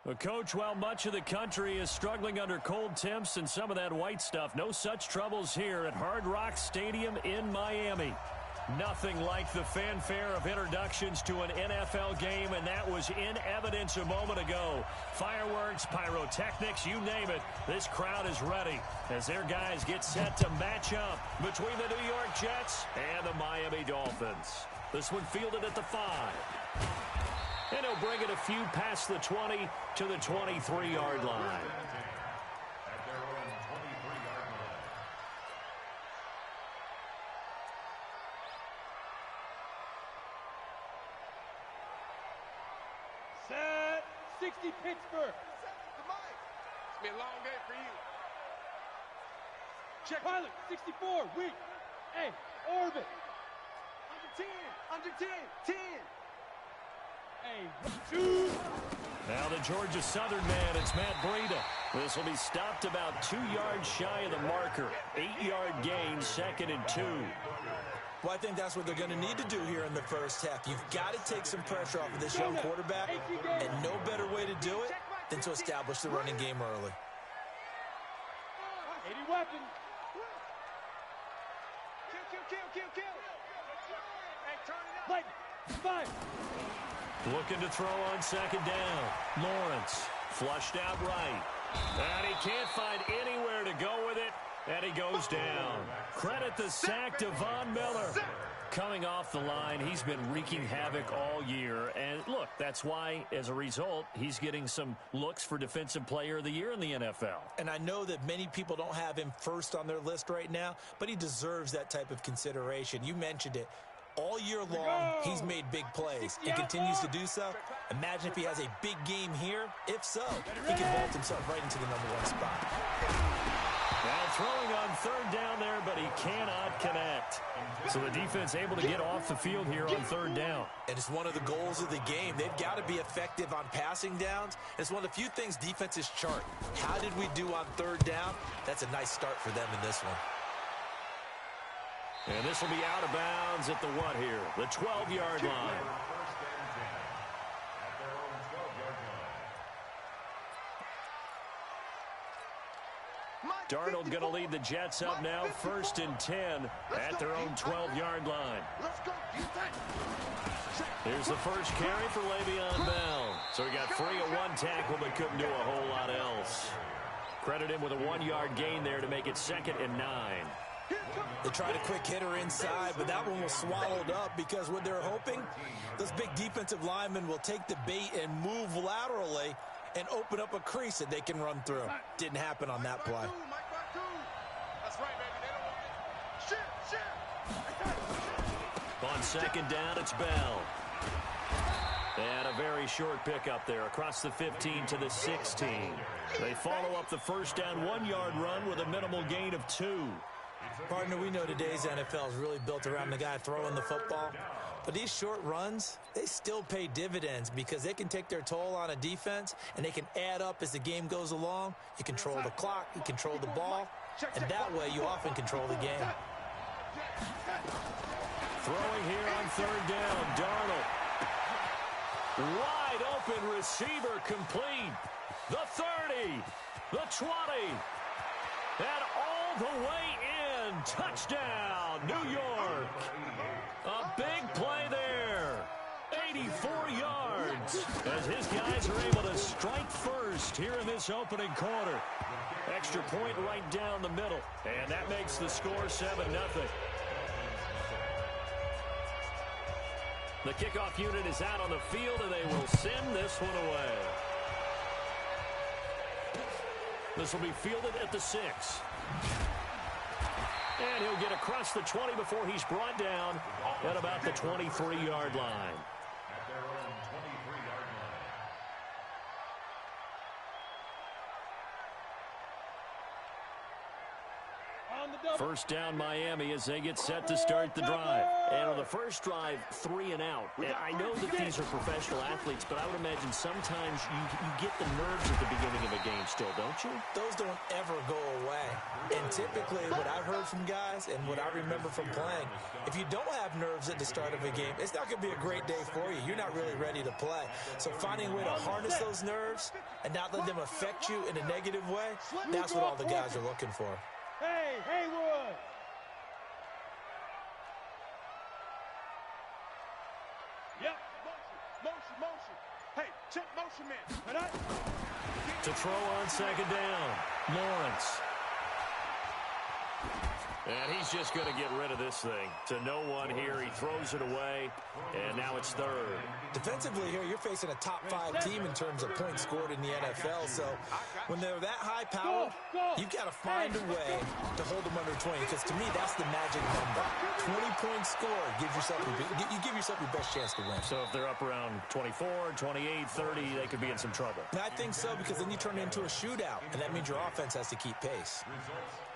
Well, Coach, while much of the country is struggling under cold temps and some of that white stuff, no such troubles here at Hard Rock Stadium in Miami. Nothing like the fanfare of introductions to an NFL game, and that was in evidence a moment ago. Fireworks, pyrotechnics, you name it, this crowd is ready as their guys get set to match up between the New York Jets and the Miami Dolphins. This one fielded at the 5. And he'll bring it a few past the 20 to the 23-yard line. Set 60 Pittsburgh. It's going to be a long day for you. Check pilot 64 weak. Hey, orbit. Under 10. 10. Hey, 2. Now the Georgia Southern man, it's Matt Breida. This will be stopped about 2 yards shy of the marker. 8-yard gain, 2nd and 2. Well, I think that's what they're going to need to do here in the first half. You've got to take some pressure off of this young quarterback, and no better way to do it than to establish the running game early. 80 weapons. Kill. Hey, turn it up. Light. 5. Looking to throw on 2nd down. Lawrence flushed out right. And he can't find anywhere to go with it. And he goes down. Credit the sack to Von Miller. Coming off the line, he's been wreaking havoc all year. And look, that's why, as a result, he's getting some looks for Defensive Player of the Year in the NFL. And I know that many people don't have him first on their list right now, but he deserves that type of consideration. You mentioned it. All year long, he's made big plays and continues to do so. Imagine if he has a big game here. If so, he can vault himself right into the #1 spot. Now throwing on 3rd down there, but he cannot connect. So the defense able to get off the field here on 3rd down. And it's one of the goals of the game. They've got to be effective on passing downs. It's one of the few things defenses chart. How did we do on 3rd down? That's a nice start for them in this one. And this will be out of bounds at the what here? The 12-yard line. Darnold going to lead the Jets up now, 1st and 10 at their own 12-yard line. Here's the first carry for Le'Veon Bell. So he got free of 1 tackle but couldn't do a whole lot else. Credit him with a 1-yard gain there to make it 2nd and 9. They tried a quick hitter inside, but that one was swallowed up because what they're hoping, those big defensive linemen will take the bait and move laterally and open up a crease that they can run through. Didn't happen on that play. That's right, baby. They don't want On 2nd down, it's Bell. And a very short pickup there across the 15 to the 16. They follow up the first down 1-yard run with a minimal gain of 2. Partner, we know today's NFL is really built around the guy throwing the football. But these short runs, they still pay dividends because they can take their toll on a defense and they can add up as the game goes along. You control the clock, you control the ball, and that way you often control the game. Throwing here on 3rd down, Darnold. Wide open receiver complete. The 30, the 20, and all the way in. Touchdown, New York. A big play there. 84 yards as his guys are able to strike first here in this opening quarter. Extra point right down the middle, and that makes the score 7-0. The kickoff unit is out on the field, and they will send this one away. This will be fielded at the 6. And he'll get across the 20 before he's brought down at about the 23-yard line. On the double. First down Miami as they get set to start the drive. And on the first drive, 3 and out. I know that these are professional athletes, but I would imagine sometimes you get the nerves at the beginning of a game still, don't you? Those don't ever go away. And typically what I've heard from guys and what I remember from playing, if you don't have nerves at the start of a game, it's not going to be a great day for you. You're not really ready to play. So finding a way to harness those nerves and not let them affect you in a negative way, that's what all the guys are looking for. Hey, Haywood! Yep. Motion. Hey, check motion, man. To throw on second down, Lawrence. And he's just going to get rid of this thing. To no one here, he throws it away, and now it's third. Defensively here, you're facing a top 5 team in terms of points scored in the NFL, so when they're that high powered, you've got to find a way to hold them under 20, because to me, that's the magic number. 20 points scored, you give yourself your best chance to win. So if they're up around 24, 28, 30, they could be in some trouble. And I think so, because then you turn it into a shootout, and that means your offense has to keep pace.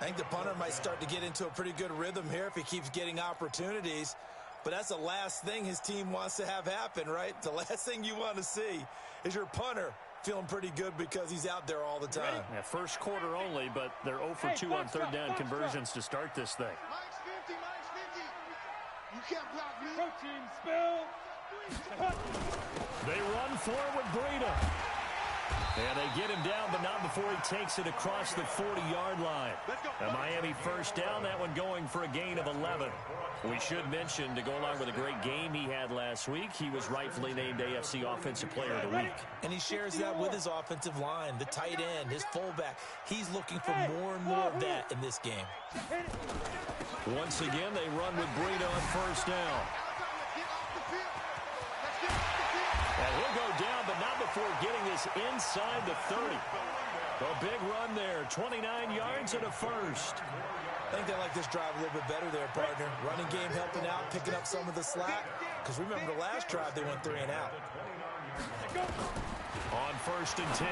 I think the punter might start to get into a pretty good rhythm here if he keeps getting opportunities. But that's the last thing his team wants to have happen, right? The last thing you want to see is your punter feeling pretty good because he's out there all the time. Yeah, first quarter only, but they're 0 for 2 on third down conversions to start this thing. -50. You can't block me. Protein spill. They run forward with Breida. And they get him down, but not before he takes it across the 40-yard line. A Miami first down, that one going for a gain of 11. We should mention, to go along with a great game he had last week, he was rightfully named AFC Offensive Player of the Week. And he shares that with his offensive line, the tight end, his fullback. He's looking for more and more of that in this game. Once again, they run with Breida on first down. And he'll go down, but not before getting this inside the 30. A big run there, 29 yards and a first. I think they like this drive a little bit better there, partner. Running game helping out, picking up some of the slack. Because remember the last drive, they went 3 and out. On first and 10,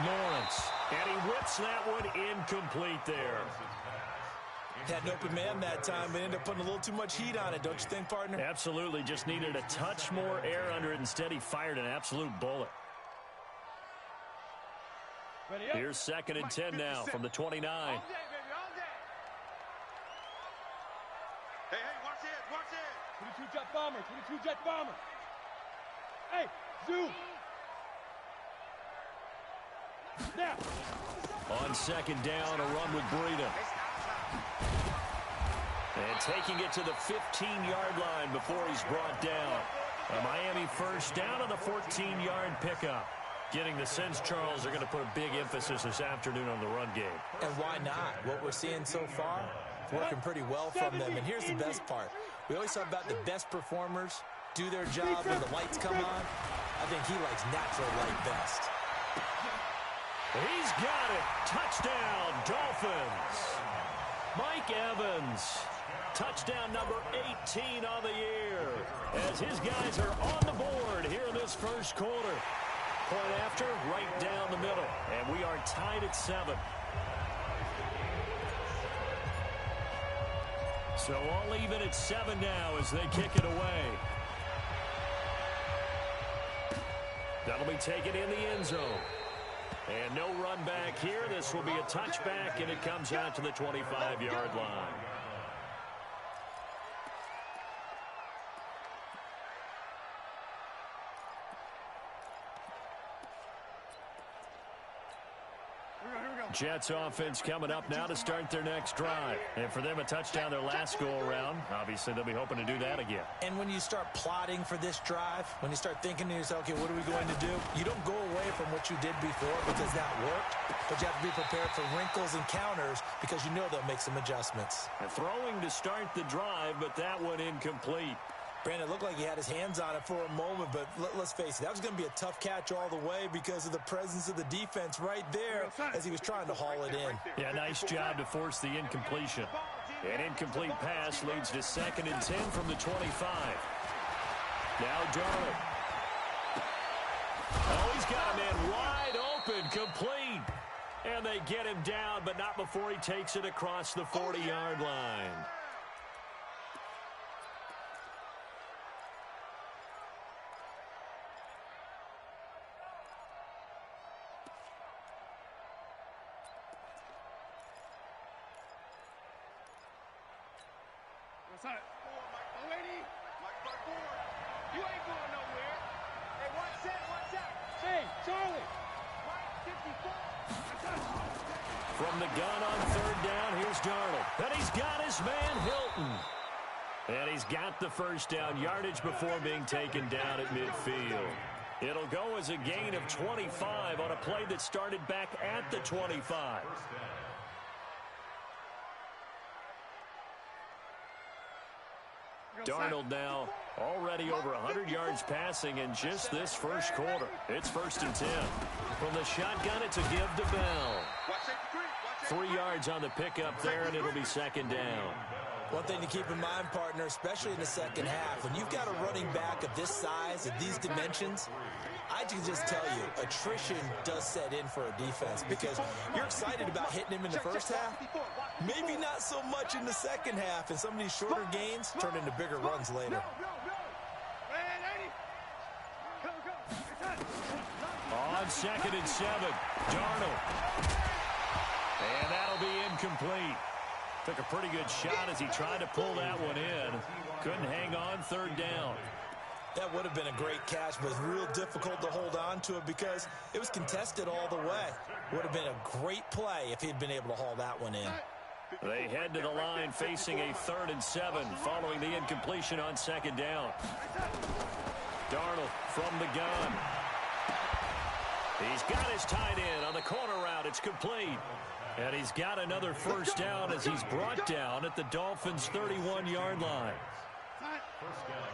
Lawrence. And he whips that one incomplete there. Had an open man that time, but ended up putting a little too much heat on it, don't you think, partner? Absolutely. Just needed a touch more air under it. Instead, he fired an absolute bullet. Here's second and 10 now from the 29. Hey, watch it. 22 jet bomber, 22 jet bomber. Hey, zoom. Now. On second down, a run with Breida. And taking it to the 15-yard line before he's brought down. A Miami first down on the 14-yard pickup. Getting the sense, Charles, they're going to put a big emphasis this afternoon on the run game. And why not? What we're seeing so far, it's working pretty well from them. And here's the best part. We always talk about the best performers do their job when the lights come on. I think he likes natural light best. He's got it. Touchdown, Dolphins. Mike Evans. Touchdown number 18 on the year. As his guys are on the board here in this first quarter. Point after, right down the middle. And we are tied at 7. So all even at 7 now as they kick it away. That'll be taken in the end zone. And no run back here. This will be a touchback, and it comes out to the 25-yard line. Jets offense coming up now to start their next drive. And for them, a touchdown their last go-around. Obviously, they'll be hoping to do that again. And when you start plotting for this drive, when you start thinking to yourself, okay, what are we going to do? You don't go away from what you did before because that worked, but you have to be prepared for wrinkles and counters because you know they'll make some adjustments. And throwing to start the drive, but that one incomplete. Brandon, it looked like he had his hands on it for a moment, but let's face it, that was going to be a tough catch all the way because of the presence of the defense right there as he was trying to haul it in. Yeah, nice job to force the incompletion. An incomplete pass leads to second and 10 from the 25. Now Darnold. Oh, he's got a man wide open, complete. And they get him down, but not before he takes it across the 40-yard line. What's up? Lady, you ain't going nowhere. Hey, what's that? Hey, Charlie. From the gun on third down, here's Darnold. And he's got his man, Hilton. And he's got the first down yardage before being taken down at midfield. It'll go as a gain of 25 on a play that started back at the 25. Darnold now already over 100 yards passing in just this first quarter. It's 1st and 10. From the shotgun, it's a give to Bell. 3 yards on the pickup there, and it'll be 2nd down. One thing to keep in mind, partner, especially in the second half, when you've got a running back of this size, of these dimensions, I can just tell you, attrition does set in for a defense because you're excited about hitting him in the first half, maybe not so much in the second half, and some of these shorter gains turn into bigger runs later. On 2nd and 7, Darnold. And that'll be incomplete. Took a pretty good shot as he tried to pull that one in. Couldn't hang on 3rd down. That would have been a great catch, but it was real difficult to hold on to it because it was contested all the way. Would have been a great play if he'd been able to haul that one in. They head to the line facing a 3rd and 7 following the incompletion on 2nd down. Darnold from the gun. He's got his tight end on the corner route. It's complete. And he's got another first down as he's brought down at the Dolphins' 31-yard line.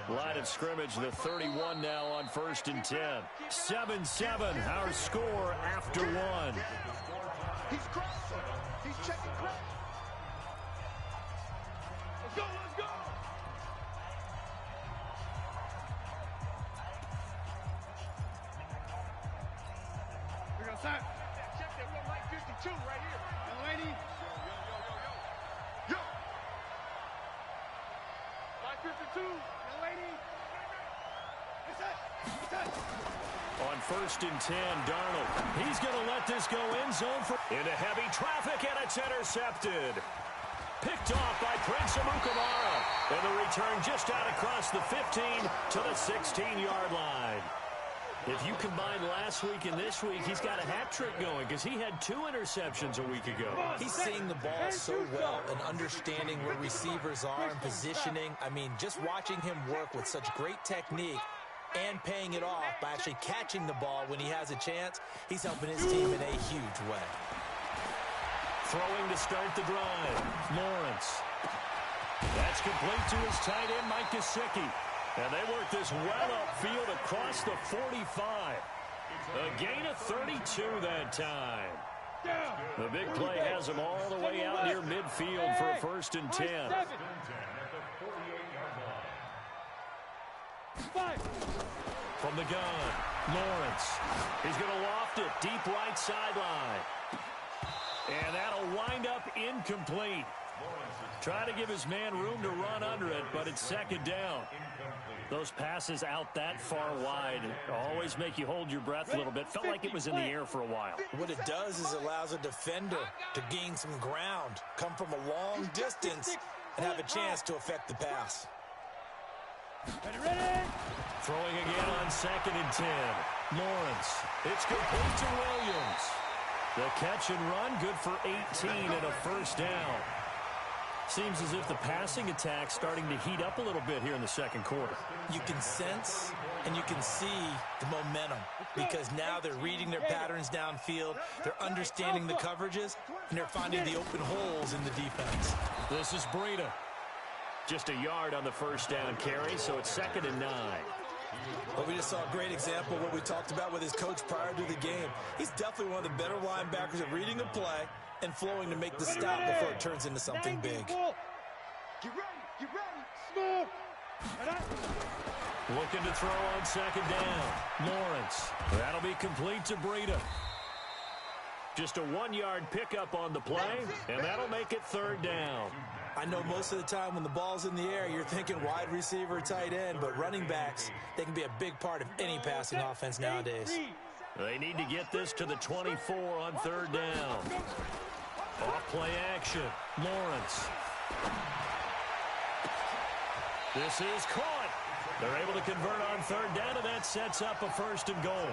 Line of scrimmage, the 31 now on 1st and 10. 7-7, our score after 1. He's crossing. He's checking cross. Let's go. We're going to start. Check that. We're like 52 right here. Young lady. Yo. Like 52. Young lady. On 1st and 10, Darnold. He's going to let this go end zone for into heavy traffic, and it's intercepted. Picked off by Prince Amukamara. And the return just out across the 15 to the 16-yard line. If you combine last week and this week, he's got a hat trick going because he had 2 interceptions a week ago. He's seeing the ball so well and understanding where receivers are and positioning. I mean, just watching him work with such great technique and paying it off by actually catching the ball when he has a chance, he's helping his team in a huge way. Throwing to start the drive, Lawrence. That's complete to his tight end, Mike Gesicki. And they work this well upfield across the 45. A gain of 32 that time. The big play has him all the way out near midfield for a 1st and 10. From the gun, Lawrence. He's going to loft it deep right sideline. And that'll wind up incomplete. Trying to give his man room to run under it, but it's 2nd down. Those passes out that far wide always make you hold your breath a little bit. Felt like it was in the air for a while. What it does is it allows a defender to gain some ground, come from a long distance, and have a chance to affect the pass. Ready? Throwing again on 2nd and 10. Lawrence. It's complete to Williams. The catch and run, good for 18 and a 1st down. Seems as if the passing attack's starting to heat up a little bit here in the 2nd quarter. You can sense and you can see the momentum because now they're reading their patterns downfield, they're understanding the coverages, and they're finding the open holes in the defense. This is Breida. Just a yard on the 1st down carry, so it's 2nd and 9. Well, we just saw a great example of what we talked about with his coach prior to the game. He's definitely one of the better linebackers at reading a play and flowing to make the stop before it turns into something big. Get ready. Smooth. Looking to throw on 2nd down. Lawrence. That'll be complete to Breida. Just a 1-yard pickup on the play, and that'll make it 3rd down. I know most of the time when the ball's in the air, you're thinking wide receiver, tight end, but running backs, they can be a big part of any passing offense nowadays. They need to get this to the 24 on 3rd down. Off play action. Lawrence. This is caught. They're able to convert on 3rd down, and that sets up a 1st and goal.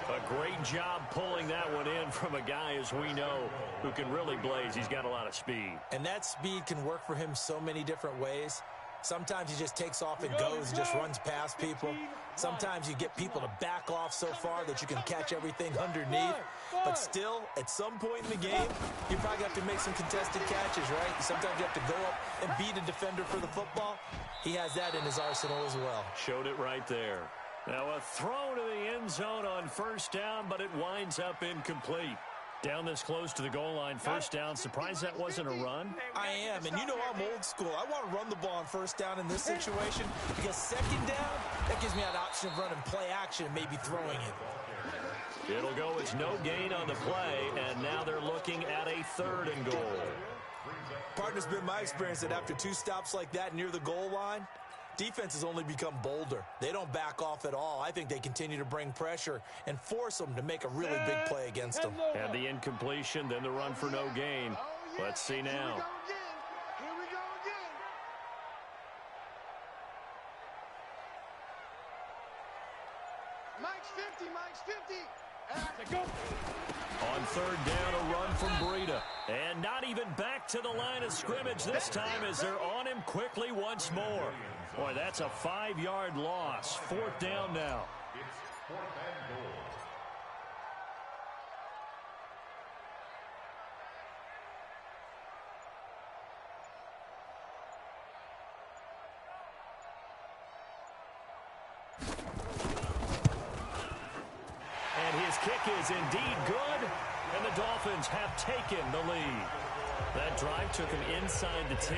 A great job pulling that one in from a guy, as we know, who can really blaze. He's got a lot of speed. And that speed can work for him so many different ways. Sometimes he just takes off and goes and just runs past people. Sometimes you get people to back off so far that you can catch everything underneath. But still, at some point in the game, you probably have to make some contested catches, right? Sometimes you have to go up and beat a defender for the football. He has that in his arsenal as well. Showed it right there. Now a throw to the end zone on 1st down, but it winds up incomplete. Down this close to the goal line, 1st down. Surprised that wasn't a run? I am, and you know I'm old school. I want to run the ball on 1st down in this situation because 2nd down, that gives me an option of running play action and maybe throwing it. It'll go as no gain on the play, and now they're looking at a 3rd and goal. Partner's been my experience that after 2 stops like that near the goal line, defenses only become bolder. They don't back off at all. I think they continue to bring pressure and force them to make a really big play against them. And the incompletion, then the run for no gain. Let's see now. Here we go again. Mike's 50, Mike's 50. On 3rd down, a run from Breida. And not even back to the line of scrimmage this time as they're on him quickly once more. Boy, that's a 5-yard loss. 4th down now. It's 4th and goal. And his kick is indeed good, and the Dolphins have taken the lead. That drive took him inside the 10.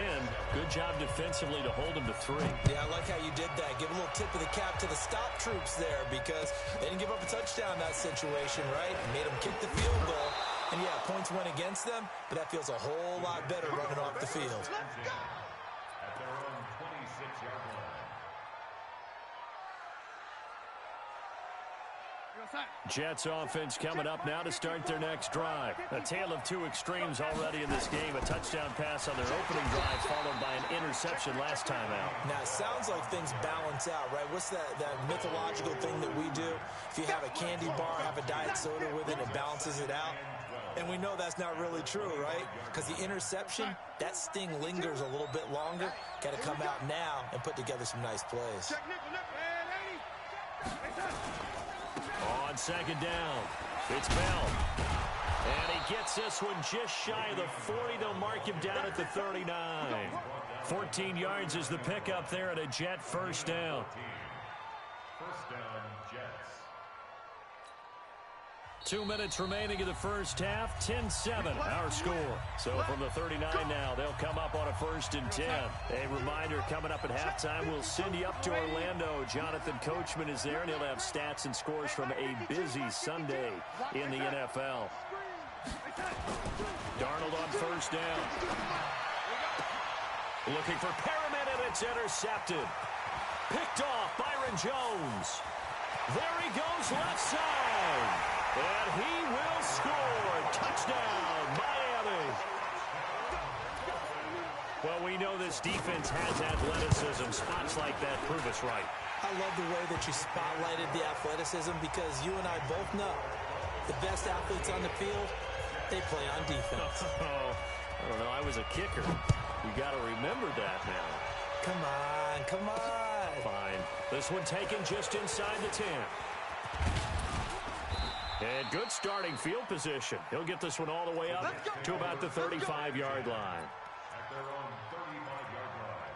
Good job defensively to hold him to 3. Yeah, I like how you did that. Give a little tip of the cap to the stop troops there because they didn't give up a touchdown in that situation, right? Made them kick the field goal. And, yeah, points went against them, but that feels a whole lot better running off the field. At their own 26-yard line. Jets offense coming up now to start their next drive. A tale of 2 extremes already in this game. A touchdown pass on their opening drive followed by an interception last time out. Now, it sounds like things balance out, right? What's that mythological thing that we do? If you have a candy bar, have a diet soda with it, it balances it out. And we know that's not really true, right? Because the interception, that sting lingers a little bit longer. Got to come out now and put together some nice plays. On 2nd down, it's Bell. And he gets this one just shy of the 40. They'll mark him down at the 39. 14 yards is the pickup there at a Jet 1st down. 1st down, Jets. 2 minutes remaining in the first half. 10-7 our score. So from the 39 now, they'll come up on a 1st and 10. A reminder, coming up at halftime, we'll send you up to Orlando. Jonathan Coachman is there, and he'll have stats and scores from a busy Sunday in the NFL. Darnold on 1st down. Looking for Perriman, and it's intercepted. Picked off Byron Jones. There he goes left side. And he will score. Touchdown, Miami. Well, we know this defense has athleticism. Spots like that prove us right. I love the way that you spotlighted the athleticism because you and I both know the best athletes on the field, they play on defense. Oh, I don't know. I was a kicker. You got to remember that now. Come on, come on. Fine. This one taken just inside the 10. And good starting field position. He'll get this one all the way up to about the 35-yard line. At their own 35-yard line.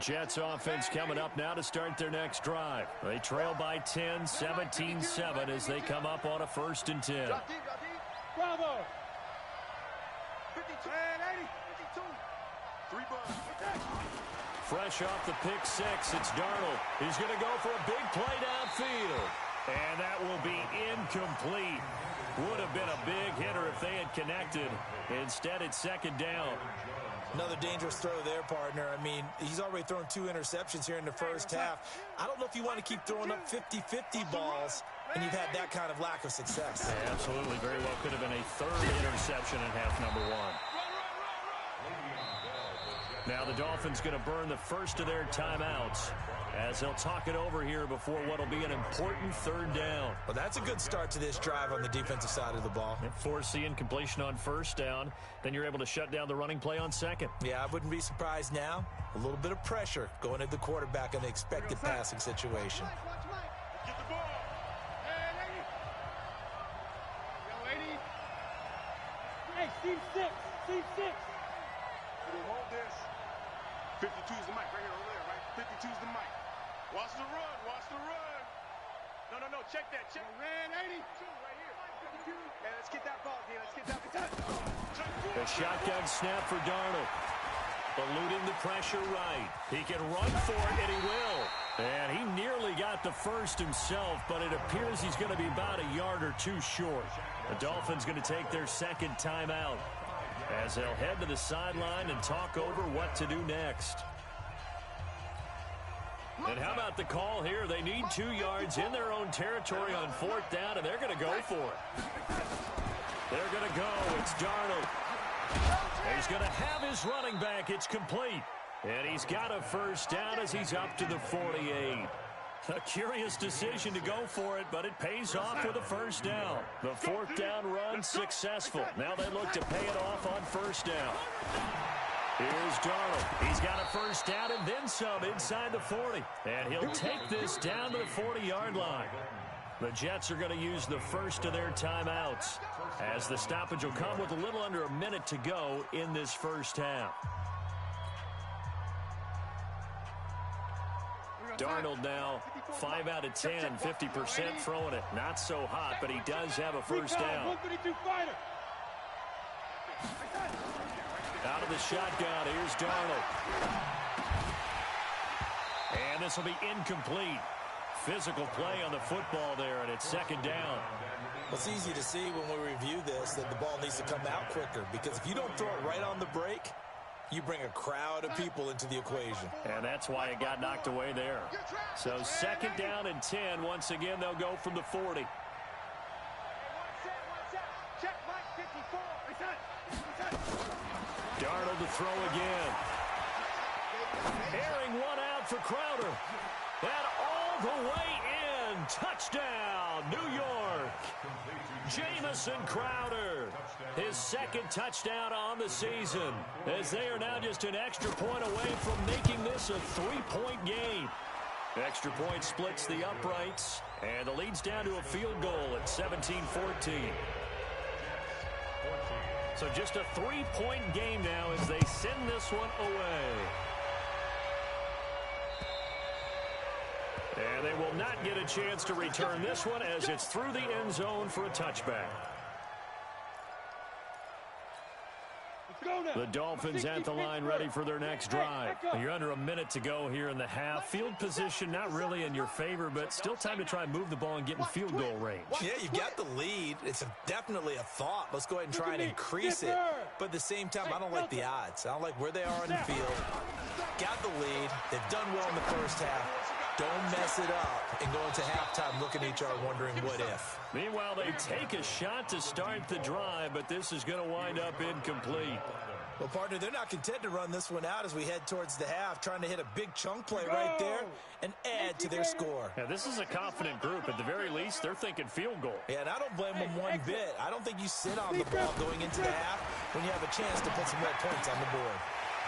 Jets offense coming up now to start their next drive. They trail by 10, 17-7 as they come up on a 1st and 10. Bravo. 50, 3 buns. Fresh off the pick six, it's Darnold. He's going to go for a big play downfield. And that will be incomplete. Would have been a big hitter if they had connected. Instead, it's second down. Another dangerous throw there, partner. I mean, he's already thrown 2 interceptions here in the first half. I don't know if you want to keep throwing up 50-50 balls, and you've had that kind of lack of success. Yeah, absolutely. Very well could have been a third interception in half number 1. Now the Dolphins going to burn the first of their timeouts as they'll talk it over here before what will be an important third down. Well, that's a good start to this drive on the defensive side of the ball. Force the incompletion on first down. Then you're able to shut down the running play on second. Yeah, I wouldn't be surprised now. A little bit of pressure going at the quarterback in an expected passing situation. Get the ball. Hey, lady. Yo, lady. Hey, Steve 6. Steve 6. You hold this. 52 is the mic right here over there, right? 52 is the mic. Watch the run. Watch the run. No. Check that. Check. Man, 82 right here. 52. Hey, let's get that ball, D. Let's get that ball. The shotgun snap for Darnold. Eluding the pressure right. He can run for it, and he will. And he nearly got the first himself, but it appears he's going to be about a yard or 2 short. The Dolphins going to take their second timeout as they'll head to the sideline and talk over what to do next. And how about the call here? They need 2 yards in their own territory on 4th down, and they're going to go for it. They're going to go. It's Darnold. He's going to have his running back. It's complete. And he's got a first down as he's up to the 48. A curious decision to go for it, but it pays off with a first down. The 4th down run successful. Now they look to pay it off on first down. Here's Darnold. He's got a first down and then some inside the 40. And he'll take this down to the 40-yard line. The Jets are going to use the first of their timeouts as the stoppage will come with a little under a minute to go in this first half. Darnold now 5 out of 10, 50% throwing it. Not so hot, but he does have a first down. 152 fighter. Out of the shotgun, here's Darnold. And this will be incomplete. Physical play on the football there, and it's second down. It's easy to see when we review this that the ball needs to come out quicker, because if you don't throw it right on the break, you bring a crowd of people into the equation. And that's why it got knocked away there. So second down and 10. Once again, they'll go from the 40. Check Mike 54. Darnold to throw again. Airing one out for Crowder. And all the way in. Touchdown, New York. Jamison Crowder. His second touchdown on the season, as they are now just an extra point away from making this a 3-point game. Extra point splits the uprights, and the lead's down to a field goal at 17-14. So just a 3-point game now as they send this one away. And they will not get a chance to return this one as it's through the end zone for a touchback. The Dolphins at the line ready for their next drive. You're under a minute to go here in the half. Field position not really in your favor, but still time to try and move the ball and get in field goal range. Yeah, you've got the lead. It's definitely a thought. Let's go ahead and try and increase it. But at the same time, I don't like the odds. I don't like where they are on the field. Got the lead. They've done well in the first half. Don't mess it up and go into halftime looking at each other wondering what if. Meanwhile, they take a shot to start the drive, but this is going to wind up incomplete. Well, partner, they're not content to run this one out as we head towards the half, trying to hit a big chunk play right there and add to their score. Yeah, this is a confident group. At the very least, they're thinking field goal. Yeah, and I don't blame them one bit. I don't think you sit on the ball going into the half when you have a chance to put some more points on the board.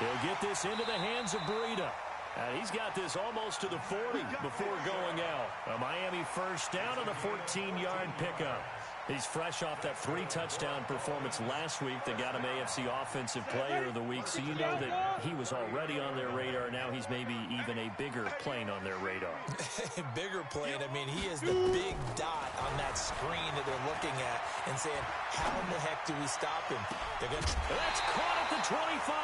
He'll get this into the hands of Breida. And he's got this almost to the 40 before going out. A Miami first down on a 14-yard pickup. He's fresh off that 3-touchdown performance last week that got him AFC Offensive Player of the Week, so you know that he was already on their radar. Now he's maybe even a bigger plane on their radar. Bigger plane. I mean, he is the big dot on that screen that they're looking at and saying, how in the heck do we stop him? They're going to... That's caught at the 25.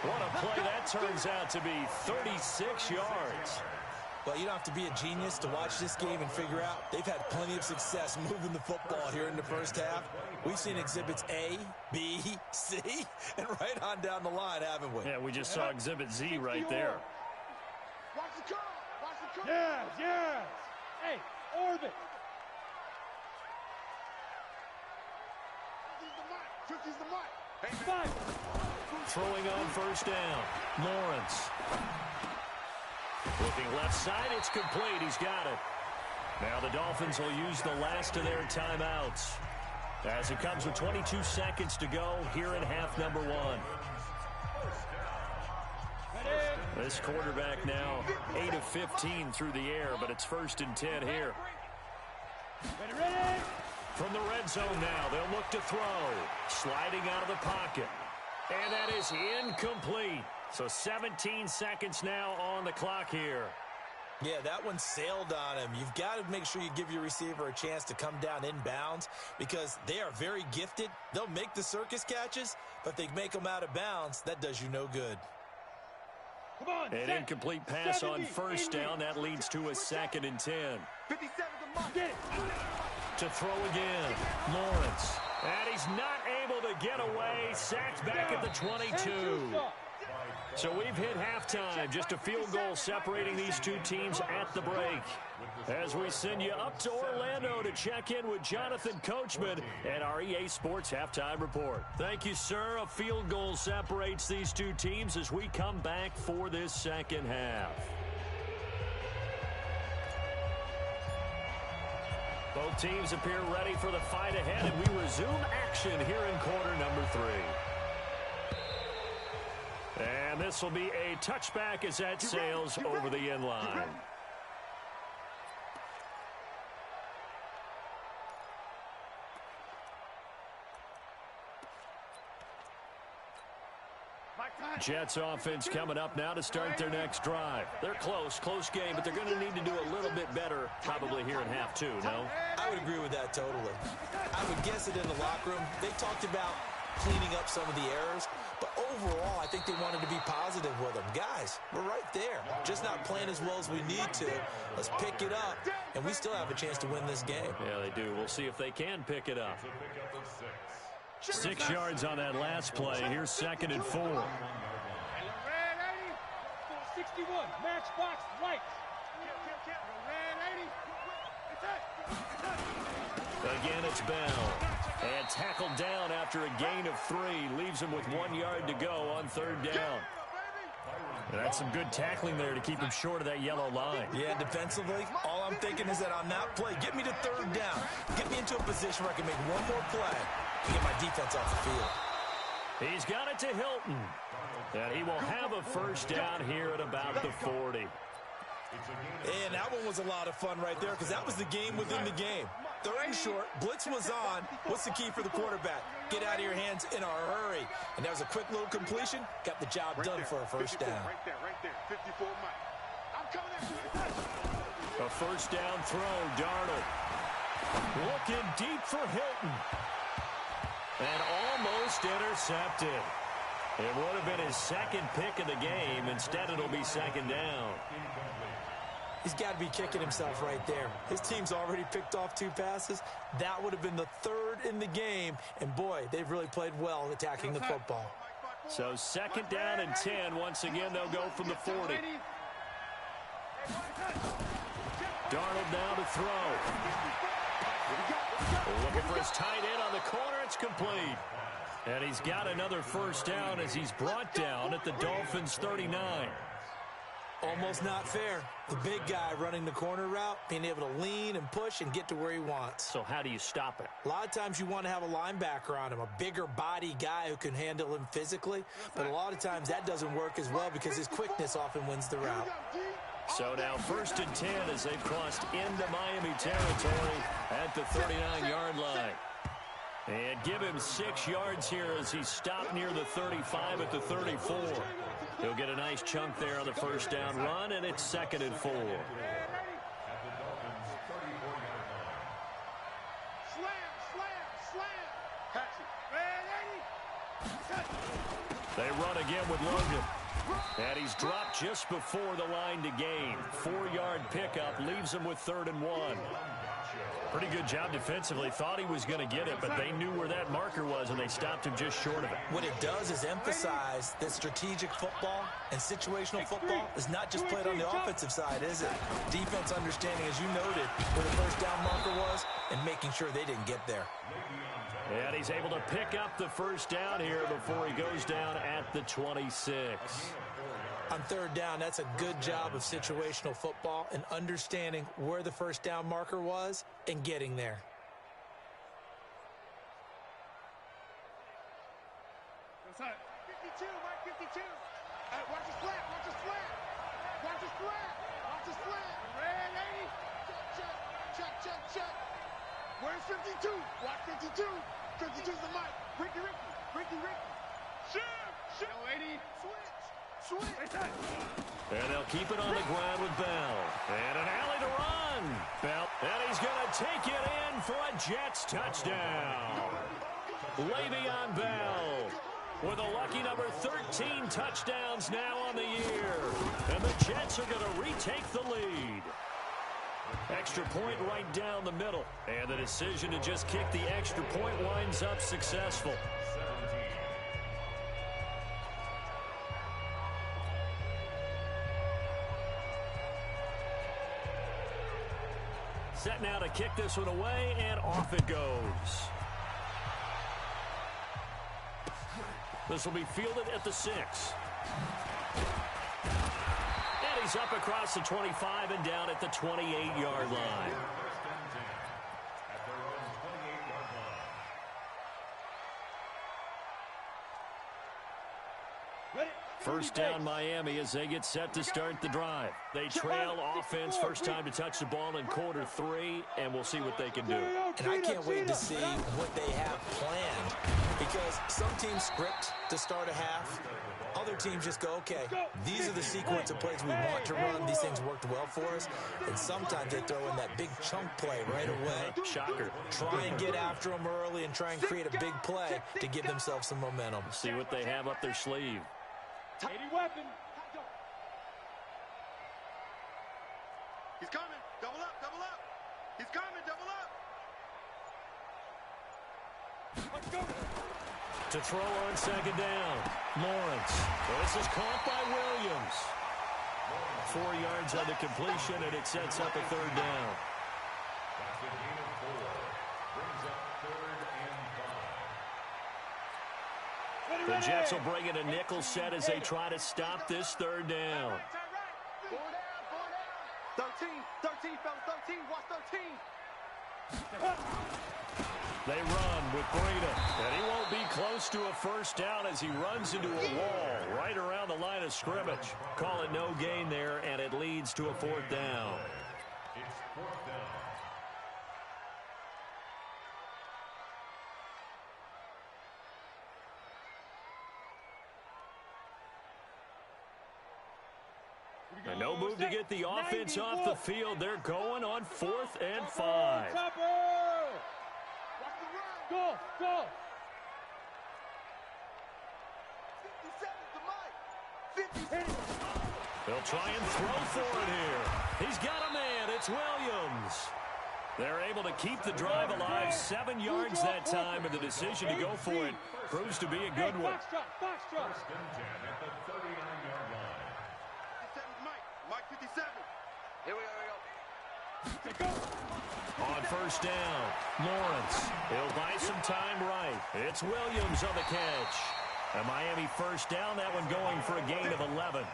What a play that turns out to be, 36 yards. Well, you don't have to be a genius to watch this game and figure out they've had plenty of success moving the football here in the first half. We've seen exhibits A, B, C, and right on down the line, haven't we? Yeah, we just saw exhibit Z right there. Watch the curve. Watch the curve. Yes, yes. Hey, orbit. 50's the mic. 50's the mic. Throwing on first down. Lawrence. Looking left side, it's complete. He's got it. Now the Dolphins will use the last of their timeouts as it comes with 22 seconds to go here in half number 1. This quarterback now 8 of 15 through the air, but it's 1st and 10 here. From the red zone now, they'll look to throw. Sliding out of the pocket. And that is incomplete. So 17 seconds now on the clock here. Yeah, that one sailed on him. You've got to make sure you give your receiver a chance to come down inbounds because they are very gifted. They'll make the circus catches, but if they make them out of bounds, that does you no good. Come on, an incomplete pass on first down. That leads to a 2nd and 10. 57's the mark. Get it. To throw again. Lawrence. And he's not able to get away. Sacked back at the 22. So we've hit halftime. Just a field goal separating these two teams at the break. As we send you up to Orlando to check in with Jonathan Coachman and our EA Sports Halftime Report. Thank you, sir. A field goal separates these two teams as we come back for this second half. Both teams appear ready for the fight ahead, and we resume action here in quarter number 3. And this will be a touchback as that sails over the end line. Jets offense coming up now to start their next drive. They're close game, but they're going to need to do a little bit better probably here in half 2, no? I would agree with that totally. I would guess it in the locker room. They talked about cleaning up some of the errors, but overall, I think they wanted to be positive with them. Guys, we're right there. Just not playing as well as we need to. Let's pick it up, and we still have a chance to win this game. Yeah, they do. We'll see if they can pick it up. 6 yards on that last play. Here's 2nd and 4. 61, matchbox lights. Again, it's Bell. And tackled down after a gain of 3. Leaves him with 1 yard to go on 3rd down. That's some good tackling there to keep him short of that yellow line. Yeah, defensively, all I'm thinking is that on that play, get me to 3rd down. Get me into a position where I can make one more play and get my defense off the field. He's got it to Hilton. And he will have a 1st down here at about the 40. And that one was a lot of fun right there because that was the game within the game. 3rd and short, blitz was on. What's the key for the quarterback? Get out of your hands in a hurry. And that was a quick little completion. Got the job done for a 1st down. Right there. 54 Mike. I'm coming at you. A 1st down throw, Darnold. Looking deep for Hilton. And almost intercepted. It would have been his 2nd pick of the game. Instead, it'll be 2nd down. He's got to be kicking himself right there. His team's already picked off 2 passes. That would have been the 3rd in the game. And, boy, they've really played well attacking the football. So 2nd down and 10. Once again, they'll go from the 40. Darnold now to throw. Looking for his tight end on the corner. It's complete. And he's got another 1st down as he's brought down at the Dolphins' 39. Almost not fair. The big guy running the corner route, being able to lean and push and get to where he wants. So how do you stop it? A lot of times you want to have a linebacker on him, a bigger body guy who can handle him physically. But a lot of times that doesn't work as well because his quickness often wins the route. So now 1st and 10 as they've crossed into Miami territory at the 39-yard line. And give him 6 yards here as he stopped near the 35 at the 34. He'll get a nice chunk there on the first down run, and it's 2nd and 4. They run again with Logan. And he's dropped just before the line to gain. 4-yard pickup leaves him with 3rd and 1. Pretty good job defensively. Thought he was going to get it, but they knew where that marker was, and they stopped him just short of it. What it does is emphasize that strategic football and situational football is not just played on the offensive side, is it? Defense understanding, as you noted, where the first down marker was and making sure they didn't get there. And he's able to pick up the first down here before he goes down at the 26. On 3rd down, that's a good job of situational football and understanding where the first down marker was and getting there. Inside. 52, Mike, 52. Watch the slant, watch the slant. Watch the slant, watch the slant. Red 80. Check. Where's 52? Watch 52. 52's the mic. Ricky. Shoot. 80. Switch. And they'll keep it on the ground with Bell. And an alley to run. Bell. And he's going to take it in for a Jets touchdown. Le'Veon Bell with a lucky number 13 touchdowns now on the year. And the Jets are going to retake the lead. Extra point right down the middle. And the decision to just kick the extra point winds up successful. Set now to kick this one away, and off it goes. This will be fielded at the 6. And he's up across the 25 and down at the 28-yard line. First down Miami as they get set to start the drive. They trail offense, first time to touch the ball in quarter 3, and we'll see what they can do. And I can't wait to see what they have planned, because some teams script to start a half. Other teams just go, okay, these are the sequence of plays we want to run. These things worked well for us. And sometimes they throw in that big chunk play right away. Shocker. Try and get after them early and try and create a big play to give themselves some momentum. See what they have up their sleeve. 80 weapon. He's coming. Double up. He's coming. Double up. Let's go. To throw on second down, Lawrence. This is caught by Williams. 4 yards on the completion, and it sets up a 3rd down. That's a gain of 4. Brings up 3rd and 5. The Jets will bring in a nickel set as they try to stop this 3rd down. 13, fellas, 13. Watch 13. They run with Breida, and he won't be close to a first down as he runs into a wall right around the line of scrimmage. Call it no gain there, and it leads to a 4th down. It's 4th down. And no move to get the offense off the field. They're going on 4th and 5. Go. 57 to Mike. 50. They'll try and throw for it here. He's got a man. It's Williams. They're able to keep the drive alive. 7 yards that time, and the decision to go for it proves to be a good one. First and 10 at the 39-yard line. 57 Mike 57. Here we go. On first down, Lawrence. He'll buy some time right. It's Williams on the catch. A Miami first down, that one going for a gain of 11.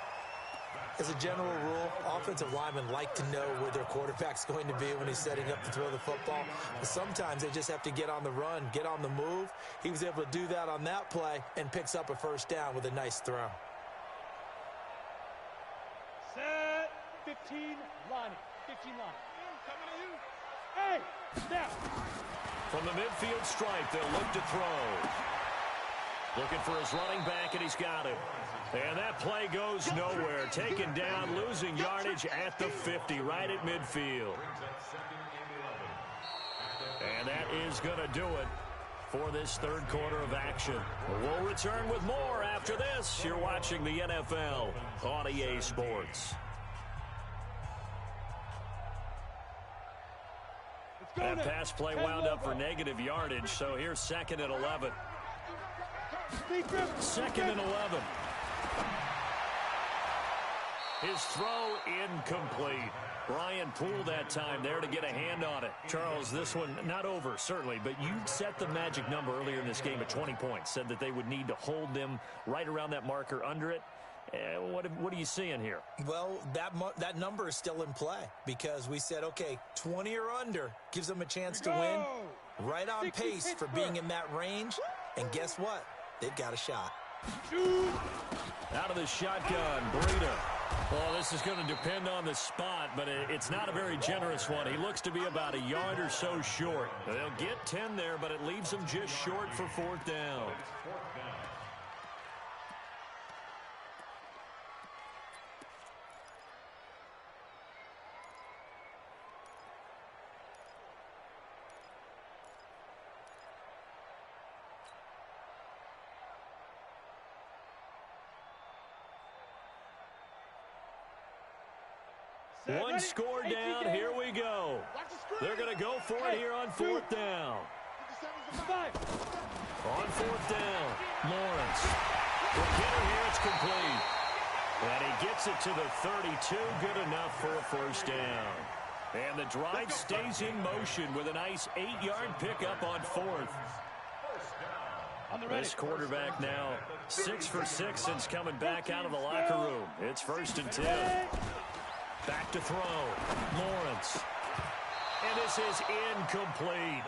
As a general rule, offensive linemen like to know where their quarterback's going to be when he's setting up to throw the football. But sometimes they just have to get on the run, get on the move. He was able to do that on that play and picks up a first down with a nice throw. Set. 52. 15 line. 15 line. Coming to you. Hey, snap. From the midfield stripe, they'll look to throw. Looking for his running back, and he's got it. And that play goes nowhere. Taken down, losing yardage at the 50, right at midfield. And that is going to do it for this third quarter of action. We'll return with more after this. You're watching the NFL on EA Sports. That pass play wound up for negative yardage, so here's 2nd and 11. 2nd and 11. His throw incomplete. Brian Poole that time there to get a hand on it. Charles, this one not over, certainly, but you set the magic number earlier in this game at 20 points. Said that they would need to hold them right around that marker under it. What are you seeing here? Well, that number is still in play because we said, okay, 20 or under gives them a chance to win. Right on pace for being in that range. And guess what? They've got a shot. Out of the shotgun, Breida. Well, this is going to depend on the spot, but it's not a very generous one. He looks to be about a yard or so short. They'll get 10 there, but it leaves them just short for 4th down. One score down. Here we go. They're going to go for it here on 4th down. On 4th down, Lawrence. The hitter here, it's complete. And he gets it to the 32. Good enough for a 1st down. And the drive stays in motion with a nice 8-yard pickup on 4th. This quarterback now 6 for 6 since coming back out of the locker room. It's 1st and 10. Back to throw. Lawrence. And this is incomplete.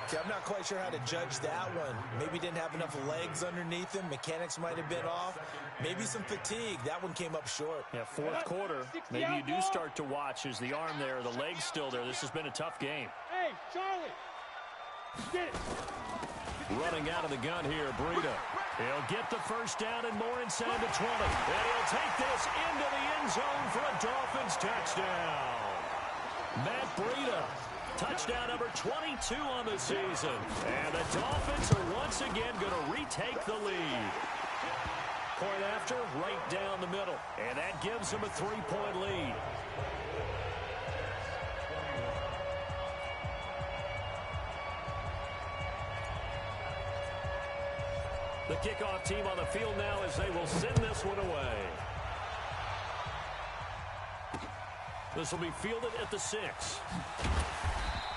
See, I'm not quite sure how to judge that one. Maybe didn't have enough legs underneath him. Mechanics might have been off. Maybe some fatigue. That one came up short. Yeah, 4th quarter. Maybe you do start to watch as the arm there, the leg's still there. This has been a tough game. Hey, Charlie. Get it. Running out of the gun here, Breida. He'll get the 1st down and more inside the 20. And he'll take this into the end zone for a Dolphins touchdown. Matt Breida, touchdown number 22 on the season. And the Dolphins are once again going to retake the lead. Point after, right down the middle. And that gives them a 3-point lead. The kickoff team on the field now as they will send this one away. This will be fielded at the 6.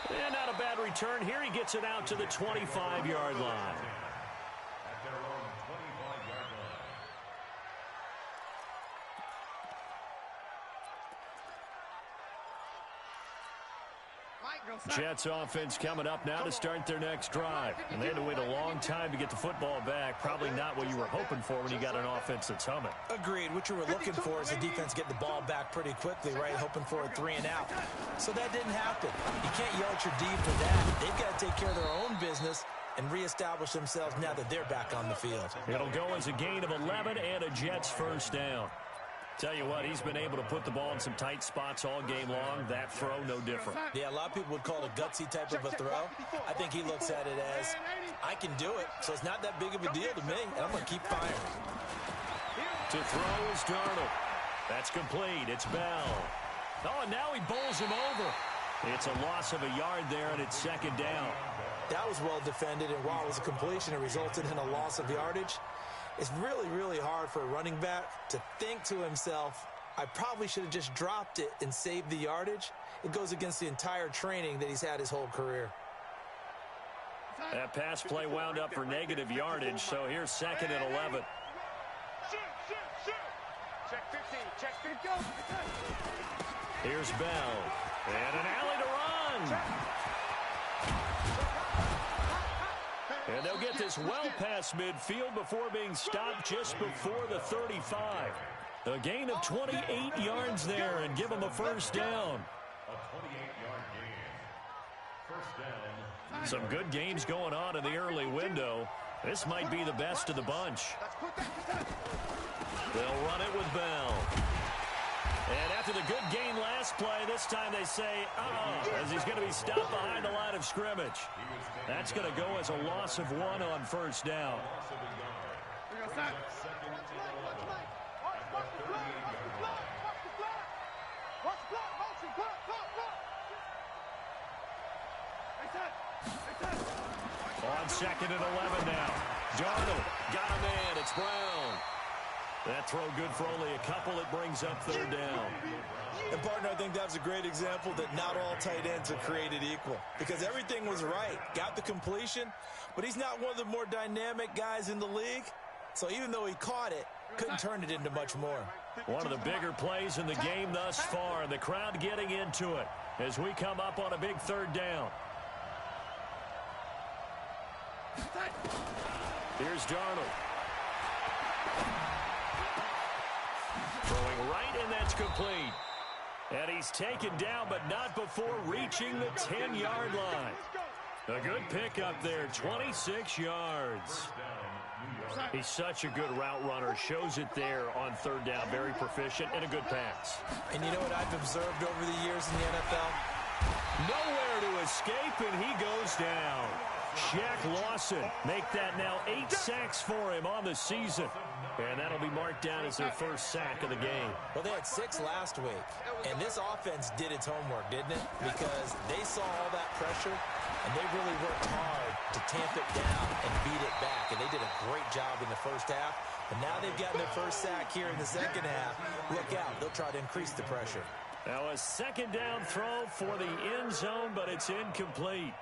And not a bad return here. He gets it out to the 25-yard line. At their own 25-yard line. Jets offense coming up now to start their next drive. And they had to wait a long time to get the football back. Probably not what you were hoping for when you got an offense that's humming. Agreed. What you were looking for is the defense get the ball back pretty quickly, right? Hoping for a 3 and out. So that didn't happen. You can't yell at your D for that. They've got to take care of their own business and reestablish themselves now that they're back on the field. It'll go as a gain of 11 and a Jets 1st down. Tell you what, he's been able to put the ball in some tight spots all game long. That throw, no different. Yeah, a lot of people would call it a gutsy type of a throw. I think he looks at it as, I can do it, so it's not that big of a deal to me, and I'm going to keep firing. To throw is Darnold. That's complete. It's Bell. Oh, and now he bowls him over. It's a loss of a yard there, and it's 2nd down. That was well defended, and while it was a completion, it resulted in a loss of yardage. It's really, really hard for a running back to think to himself, I probably should have just dropped it and saved the yardage. It goes against the entire training that he's had his whole career. That pass play wound up for negative yardage, so here's 2nd and 11. Check 15, check 15. Here's Bell. And an alley to run. And they'll get this well past midfield before being stopped just before the 35. A gain of 28 yards there and give him a first down. A 28-yard gain. First down. Some good games going on in the early window. This might be the best of the bunch. They'll run it with Bell. And after the good gain last play, this time they say, as he's going to be stopped behind the line of scrimmage. That's going to go as a loss of 1 on first down. On 2nd and 11 now. Darnold got a man. It's Brown. That throw good for only a couple. It brings up 3rd down. And, partner, I think that was a great example that not all tight ends are created equal. Because everything was right. Got the completion, but he's not one of the more dynamic guys in the league. So even though he caught it, couldn't turn it into much more. One of the bigger plays in the game thus far, and the crowd getting into it as we come up on a big 3rd down. Here's Darnold. Throwing right, and that's complete. And he's taken down, but not before reaching the 10-yard line. A good pickup there, 26 yards. He's such a good route runner. Shows it there on 3rd down. Very proficient and a good pass. And you know what I've observed over the years in the NFL? Nowhere to escape, and he goes down. Shaq Lawson make that now 8 sacks for him on the season. And that'll be marked down as their first sack of the game. Well, they had 6 last week. And this offense did its homework, didn't it? Because they saw all that pressure, and they really worked hard to tamp it down and beat it back. And they did a great job in the first half. And now they've gotten their first sack here in the second half. Look out. They'll try to increase the pressure. Now a 2nd down throw for the end zone, but it's incomplete.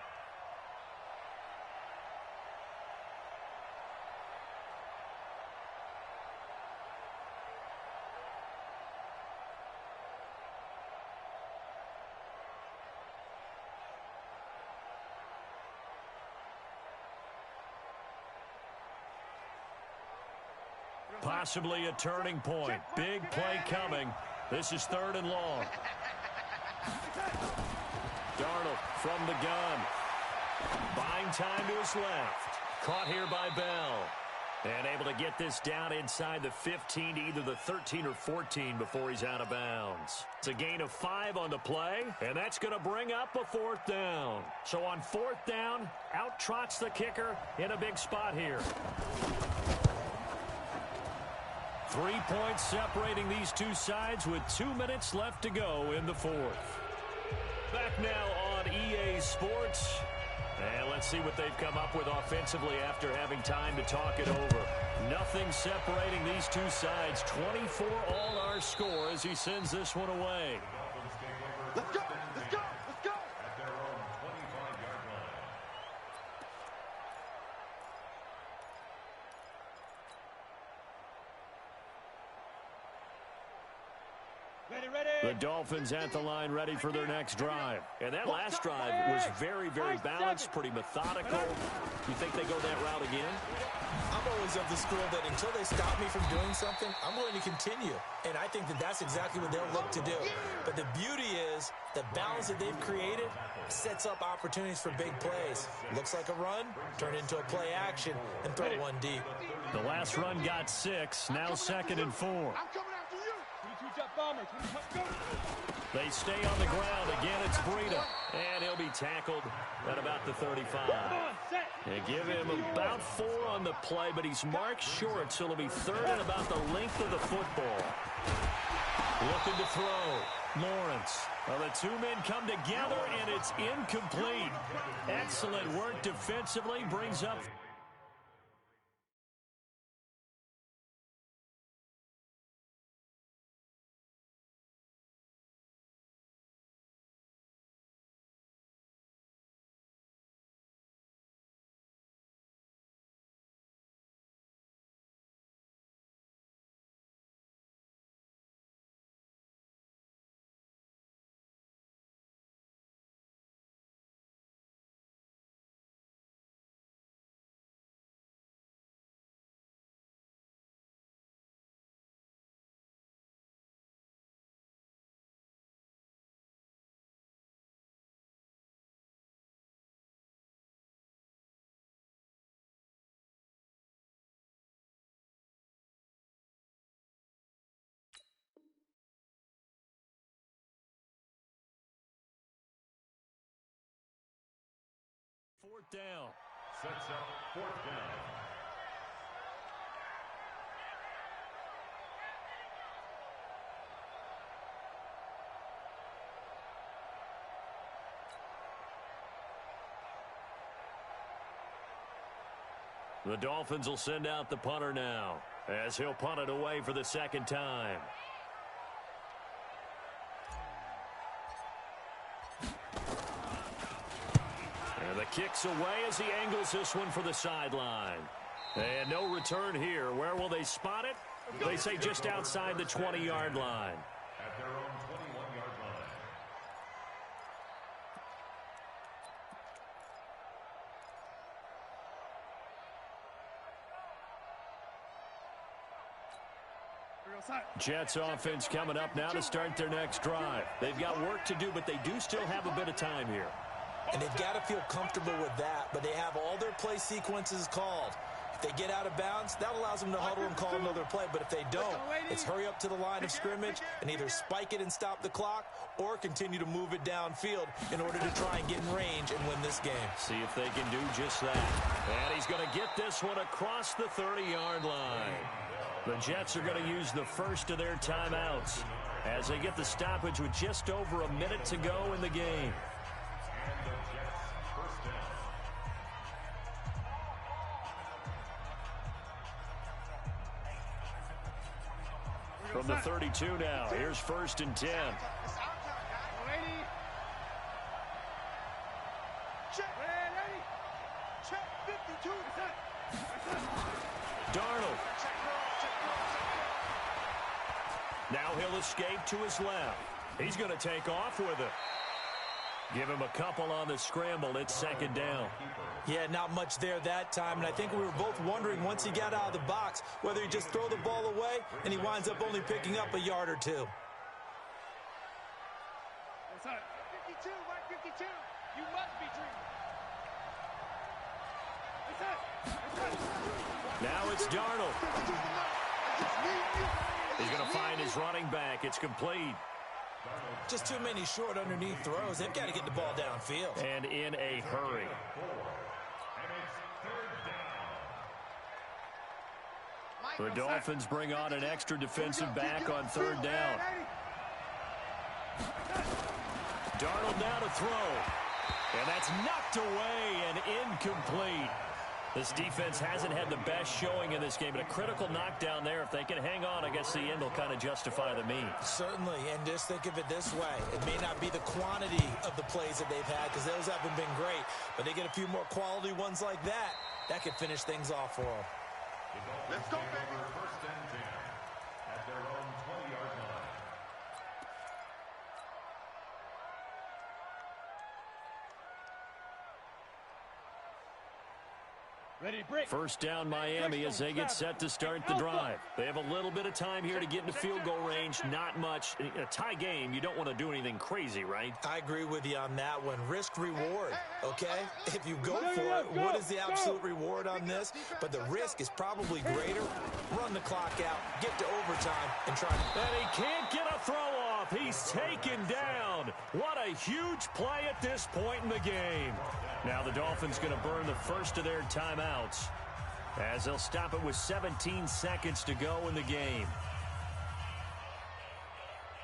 Possibly a turning point. Big play coming. This is 3rd and long. Darnold from the gun. Buying time to his left. Caught here by Bell. And able to get this down inside the 15 to either the 13 or 14 before he's out of bounds. It's a gain of 5 on the play, and that's going to bring up a 4th down. So on 4th down, out trots the kicker in a big spot here. 3 points separating these two sides with 2 minutes left to go in the 4th. Back now on EA Sports. And let's see what they've come up with offensively after having time to talk it over. Nothing separating these two sides. 24 all our score as he sends this one away. Let's go! Let's go! Let's go! At their own 25-yard line. The Dolphins at the line ready for their next drive. And that last drive was very, very balanced, pretty methodical. You think they go that route again? I'm always of the school that until they stop me from doing something, I'm going to continue. And I think that that's exactly what they'll look to do. But the beauty is the balance that they've created sets up opportunities for big plays. Looks like a run, turn into a play action, and throw one deep. The last run got 6, now 2nd and 4. I'm coming after you! 22-top bomber, 22-top go! They stay on the ground. Again, it's Breida. And he'll be tackled at about the 35. They give him about 4 on the play, but he's marked short, so it'll be 3rd and about the length of the football. Looking to throw. Lawrence. Well, the 2 men come together, and it's incomplete. Excellent work defensively. Brings up 4th down. Sets up 4th down. The Dolphins will send out the punter now, as he'll punt it away for the 2nd time. And the kick's away as he angles this one for the sideline. And no return here. Where will they spot it? They say just outside the 20-yard line. At their own 21-yard line. Jets offense coming up now to start their next drive. They've got work to do, but they do still have a bit of time here. And they've got to feel comfortable with that, but they have all their play sequences called. If they get out of bounds, that allows them to huddle and call another play. But if they don't, it's hurry up to the line of scrimmage and either spike it and stop the clock or continue to move it downfield in order to try and get in range and win this game. See if they can do just that. And he's going to get this one across the 30-yard line. The Jets are going to use the first of their timeouts as they get the stoppage with just over a minute to go in the game. And the Jets first down. From the 32 now, here's 1st and 10. Darnold. Now he'll escape to his left. He's going to take off with it. Give him a couple on the scramble. It's 2nd down. Yeah, not much there that time, and I think we were both wondering once he got out of the box whether he'd just throw the ball away and he winds up only picking up a yard or two. 52, Mark 52. You must be dreaming. Now it's Darnold. He's going to find his running back. It's complete. Just too many short underneath throws. They've got to get the ball downfield. And in a hurry. The Dolphins bring on an extra defensive back on 3rd down. Darnold now to throw. And that's knocked away and incomplete. This defense hasn't had the best showing in this game, but a critical knockdown there. If they can hang on, I guess the end will kind of justify the means. Certainly, and just think of it this way. It may not be the quantity of the plays that they've had because those haven't been great, but they get a few more quality ones like that. That could finish things off for them. Let's go, baby. 1st and 10 at their own 20-yard line. Ready, break. 1st down Miami as they get set to start the drive. They have a little bit of time here to get into field goal range. Not much. In a tie game, you don't want to do anything crazy, right? I agree with you on that one. Risk reward, okay? If you go for it, what is the absolute reward on this? But the risk is probably greater. Run the clock out, get to overtime, and try. And he can't get a throw off. He's taken down. What a huge play at this point in the game. Now the Dolphins going to burn the first of their timeouts as they'll stop it with 17 seconds to go in the game.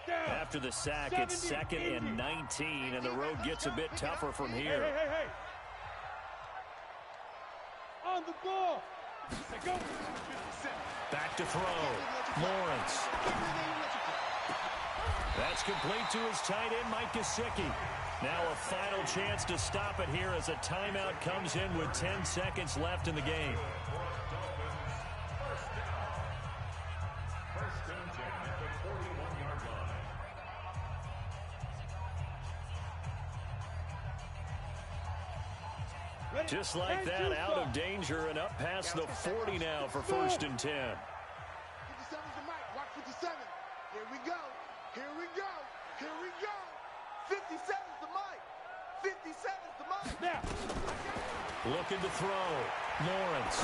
After the sack, it's 2nd and 19, and the road gets a bit tougher from here. Hey. On the ball. Go. Back to throw. Lawrence. That's complete to his tight end, Mike Gesicki. Now a final chance to stop it here as a timeout comes in with 10 seconds left in the game. First and 10 at the 41-yard line. Just like that, out of danger and up past the 40 now for 1st and 10. 57's the mic. Watch 57. Here we go. 57's the mic. 57's the mic. Now. Looking to throw. Lawrence.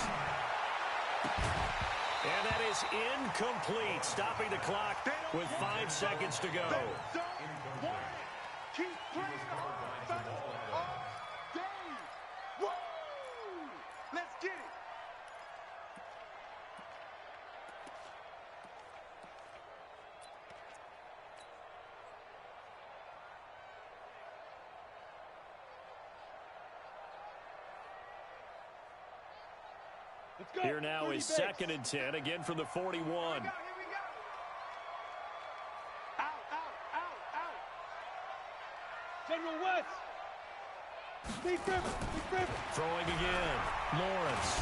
And that is incomplete, stopping the clock with 5 seconds to go. Keep playing all day. Woo! Let's get it. Here now is 2nd and 10, again from the 41. Here we go. Out. General West. Big River. Throwing again. Lawrence.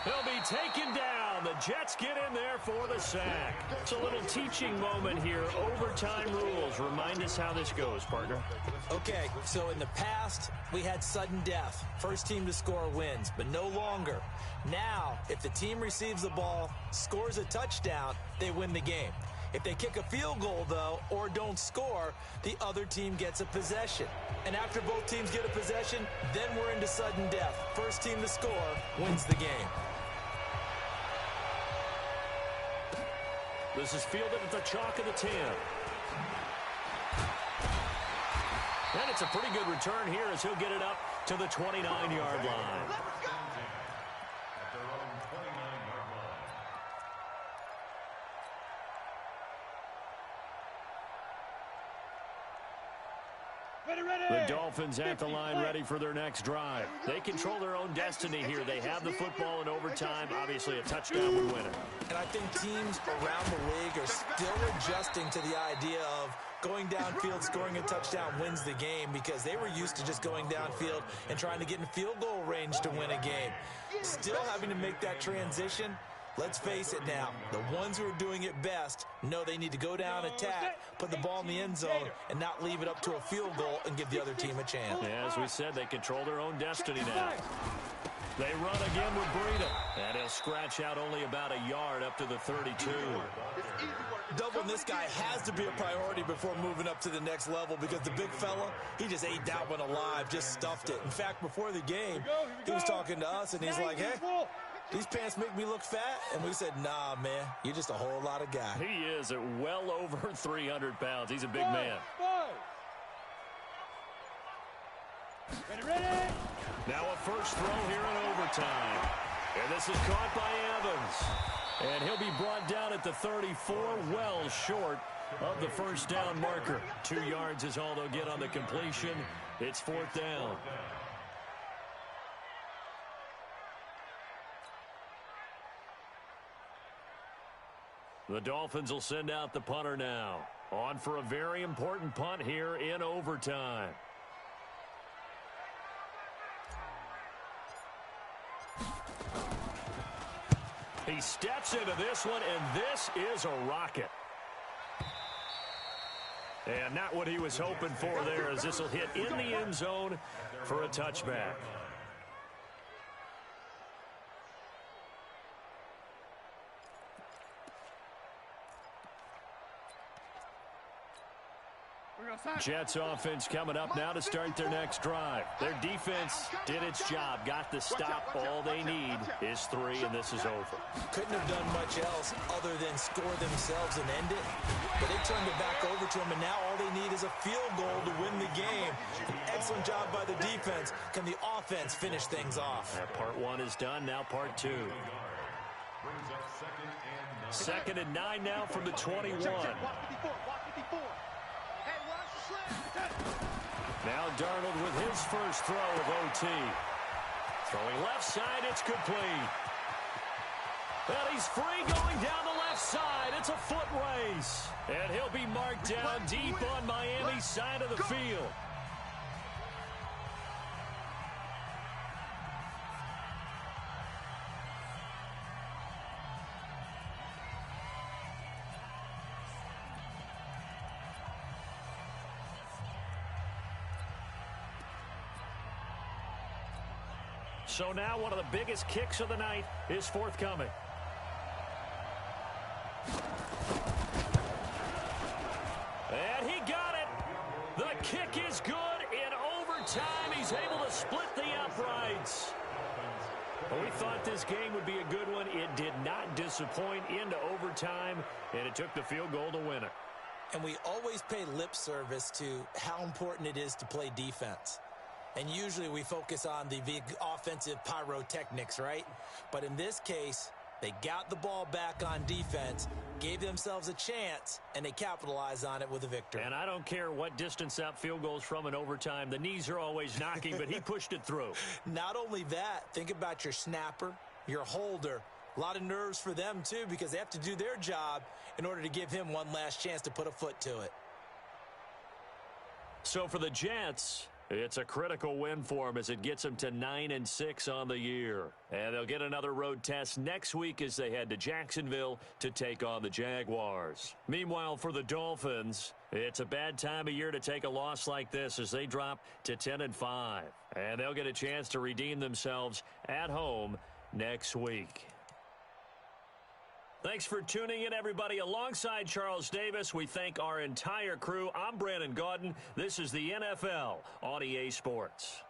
He'll be taken down. The Jets get in there for the sack. It's a little teaching moment here. Overtime rules. Remind us how this goes, partner. Okay, so in the past, we had sudden death. First team to score wins, but no longer. Now, if the team receives the ball, scores a touchdown, they win the game. If they kick a field goal, though, or don't score, the other team gets a possession. And after both teams get a possession, then we're into sudden death. First team to score wins the game. This is fielded at the chalk of the 10. And it's a pretty good return here as he'll get it up to the 29-yard line. At their own 29-yard line. Ready. The Dolphins at the line ready for their next drive. They control their own destiny here. They have the football in overtime. Obviously, a touchdown would win it. And I think teams around the league are still adjusting to the idea of going downfield, scoring a touchdown wins the game, because they were used to just going downfield and trying to get in field goal range to win a game. Still having to make that transition. Let's face it now, the ones who are doing it best know they need to go down, attack, put the ball in the end zone, and not leave it up to a field goal and give the other team a chance. Yeah, as we said, they control their own destiny now. They run again with Breida, and he'll scratch out only about a yard up to the 32. Doubling this guy has to be a priority before moving up to the next level, because the big fella, he just ate that one alive, just stuffed it. In fact, before the game, he was talking to us, and he's like, hey, these pants make me look fat? And we said, nah, man, you're just a whole lot of guy. He is at well over 300 pounds. He's a big man. Ready. Now a first throw here in overtime. And this is caught by Evans. And he'll be brought down at the 34, well short of the first down marker. 2 yards is all they'll get on the completion. It's 4th down. The Dolphins will send out the punter now. On for a very important punt here in overtime. He steps into this one, and this is a rocket. And not what he was hoping for there, as this will hit in the end zone for a touchback. Jets offense coming up now to start their next drive. Their defense did its job, got the stop. All they need is 3, and this is over. Couldn't have done much else other than score themselves and end it. But they turned it back over to them, and now all they need is a field goal to win the game. An excellent job by the defense. Can the offense finish things off? Part 1 is done, now part 2. Brings up 2nd and 9 now from the 21. Now Darnold with his first throw of OT. Throwing left side, it's complete. And he's free going down the left side. It's a foot race. And he'll be marked down deep on Miami's side of the field. So now one of the biggest kicks of the night is forthcoming. And he got it. The kick is good. In overtime, he's able to split the uprights. Well, we thought this game would be a good one. It did not disappoint into overtime, and it took the field goal to win it. And we always pay lip service to how important it is to play defense. And usually we focus on the big offensive pyrotechnics, right? But in this case, they got the ball back on defense, gave themselves a chance, and they capitalized on it with a victory. And I don't care what distance that field goes from in overtime. The knees are always knocking, but he pushed it through. Not only that, think about your snapper, your holder. A lot of nerves for them, too, because they have to do their job in order to give him one last chance to put a foot to it. So for the Jets, it's a critical win for them as it gets them to 9-6 on the year. And they'll get another road test next week as they head to Jacksonville to take on the Jaguars. Meanwhile, for the Dolphins, it's a bad time of year to take a loss like this as they drop to 10-5. And they'll get a chance to redeem themselves at home next week. Thanks for tuning in, everybody. Alongside Charles Davis, we thank our entire crew. I'm Brandon Gaudin. This is the NFL on EA Sports.